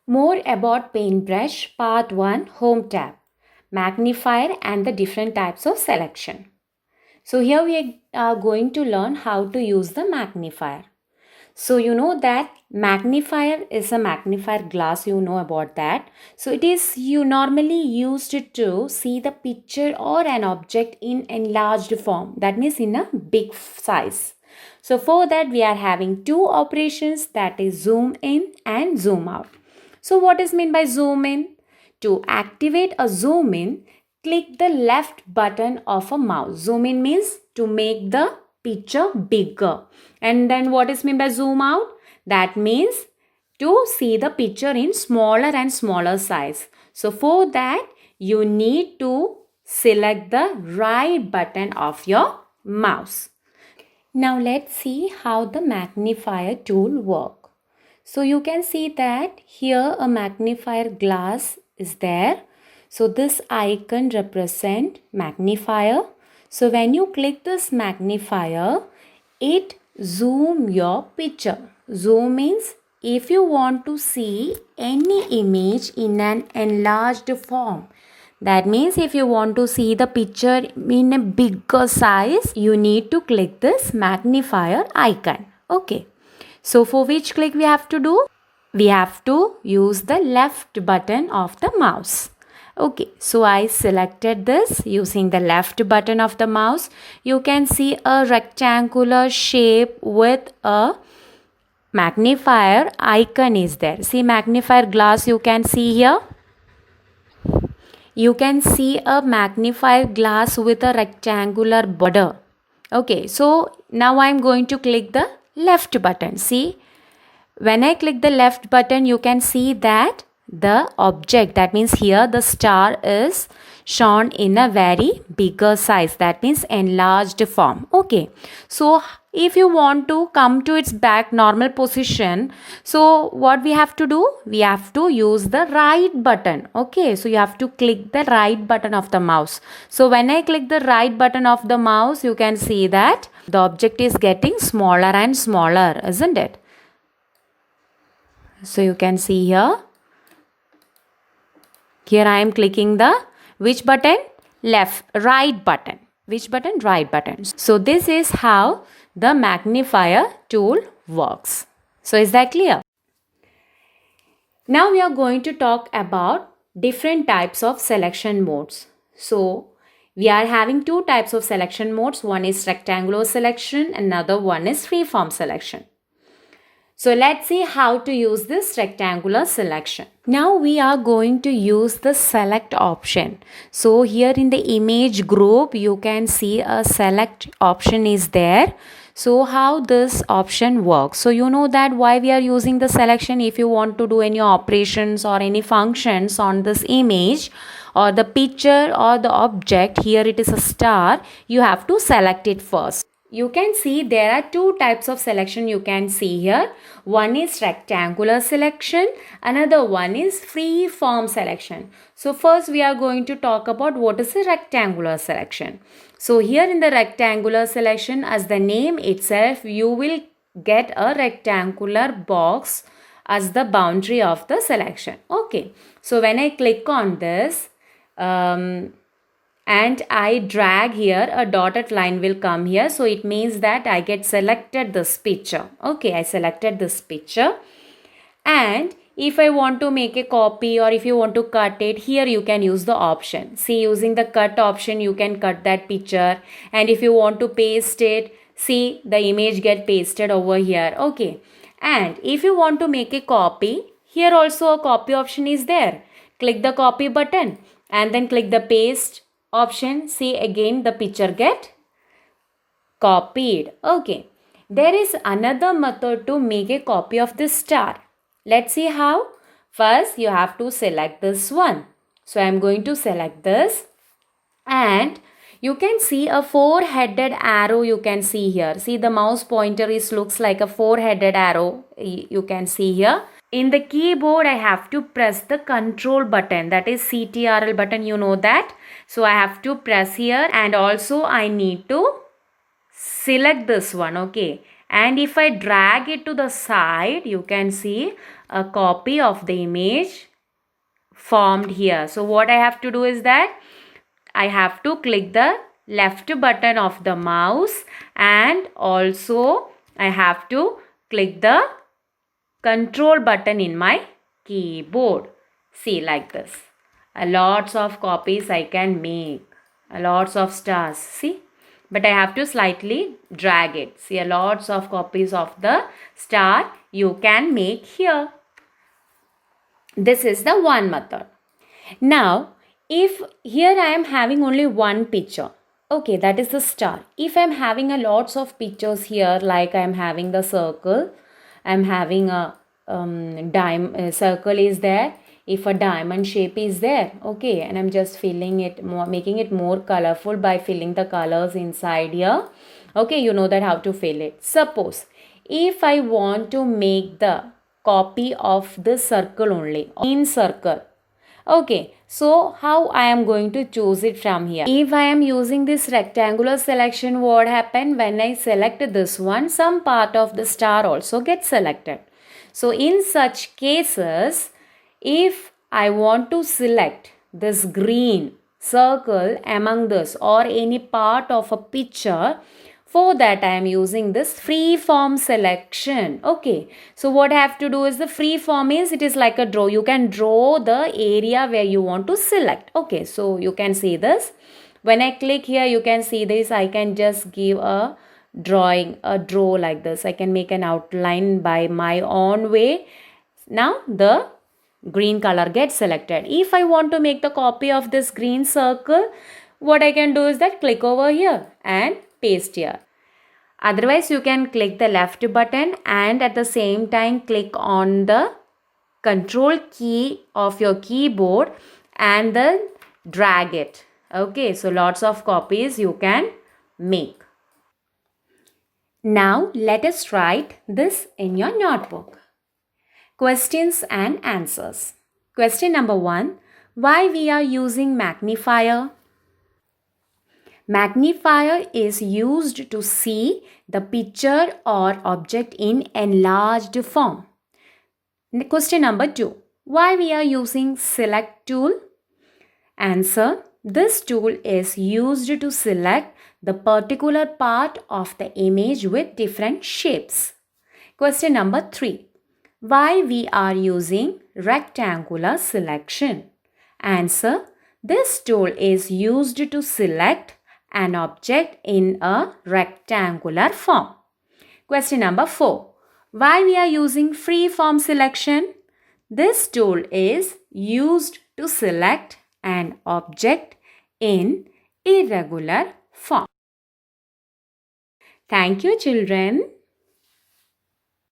More about Paintbrush Part 1 Home tab, Magnifier and the different types of selection. So here we are going to learn how to use the magnifier. So you know that magnifier is a magnifier glass, you know about that. So it is you normally used to see the picture or an object in enlarged form, that means in a big size. So for that we are having two operations, that is zoom in and zoom out. So what is meant by zoom in? To activate a zoom in, click the left button of a mouse. Zoom in means to make the picture bigger. And then what is meant by zoom out? That means to see the picture in smaller and smaller size. So for that you need to select the right button of your mouse. Now let's see how the magnifier tool works. So you can see that here a magnifier glass is there. So this icon represent magnifier. So when you click this magnifier, it zoom your picture. Zoom means if you want to see any image in an enlarged form. That means if you want to see the picture in a bigger size, you need to click this magnifier icon. Okay. So for which click we have to do? We have to use the left button of the mouse. Okay, so I selected this using the left button of the mouse. You can see a rectangular shape with a magnifier icon is there. See magnifier glass you can see here. You can see a magnifier glass with a rectangular border. Okay, so now I am going to click the left button. See, when I click the left button, you can see that the object, that means here the star is shown in a very bigger size, that means enlarged form. Okay, so if you want to come to its back normal position, so what we have to do? We have to use the right button. Okay, so you have to click the right button of the mouse. So when I click the right button of the mouse, you can see that the object is getting smaller and smaller, isn't it? So you can see here. Here I am clicking the which button? Right button. Which button? Right button. So this is how the magnifier tool works. So is that clear? Now we are going to talk about different types of selection modes. So we are having two types of selection modes. One is rectangular selection, another one is freeform selection. So let's see how to use this rectangular selection. Now we are going to use the select option. So here in the image group, you can see a select option is there. So how this option works? So you know that why we are using the selection. If you want to do any operations or any functions on this image or the picture or the object, here it is a star, you have to select it first. You can see there are two types of selection you can see here. One is rectangular selection, another one is free form selection. So first we are going to talk about what is a rectangular selection. So here in the rectangular selection, as the name itself, you will get a rectangular box as the boundary of the selection. Okay, so when I click on this, and I drag here, a dotted line will come here. So it means that I get selected this picture. Okay, I selected this picture. And if I want to make a copy or if you want to cut it, here you can use the option. See, using the cut option, you can cut that picture. And if you want to paste it, see, the image get pasted over here. Okay. And if you want to make a copy, here also a copy option is there. Click the copy button and then click the paste option. See, again the picture get copied. Okay, there is another method to make a copy of this star. Let's see how. First you have to select this one. So I am going to select this, and you can see a four-headed arrow you can see here. See, the mouse pointer looks like a four-headed arrow you can see here. In the keyboard, I have to press the control button, that is CTRL button, you know that. So I have to press here, and also I need to select this one. Okay, And if I drag it to the side, you can see a copy of the image formed here. So what I have to do is that I have to click the left button of the mouse, and also I have to click the control button in my keyboard. See, like this. Lots of copies I can make. Lots of stars. See? But I have to slightly drag it. See, lots of copies of the star you can make here. This is the one method. Now, if here I am having only one picture, okay, that is the star. If I am having a lots of pictures here, like I am having the circle, I am having a circle is there. If a diamond shape is there, okay, and I'm just filling it more, making it more colorful by filling the colors inside here. Okay, you know that how to fill it. Suppose if I want to make the copy of this circle only, in circle. Okay, so how I am going to choose it from here? If I am using this rectangular selection, what happen when I select this one, some part of the star also gets selected. So in such cases, if I want to select this green circle among this or any part of a picture, for that I am using this free form selection. Okay, so what I have to do is the free form is, it is like a draw. You can draw the area where you want to select. Okay, so you can see this. When I click here, you can see this. I can just give a drawing, a draw like this. I can make an outline by my own way. Now the green color gets selected. If I want to make the copy of this green circle, what I can do is that click over here and paste here. Otherwise, you can click the left button and at the same time click on the control key of your keyboard and then drag it. Okay, so lots of copies you can make. Now, let us write this in your notebook. Questions and answers. Question number 1. Why we are using magnifier? Magnifier is used to see the picture or object in enlarged form. Question number 2. Why we are using select tool? Answer. This tool is used to select the particular part of the image with different shapes. Question number 3. Why we are using rectangular selection? Answer. This tool is used to select an object in a rectangular form. Question number 4. Why we are using free form selection? This tool is used to select an object in irregular form. Thank you, children.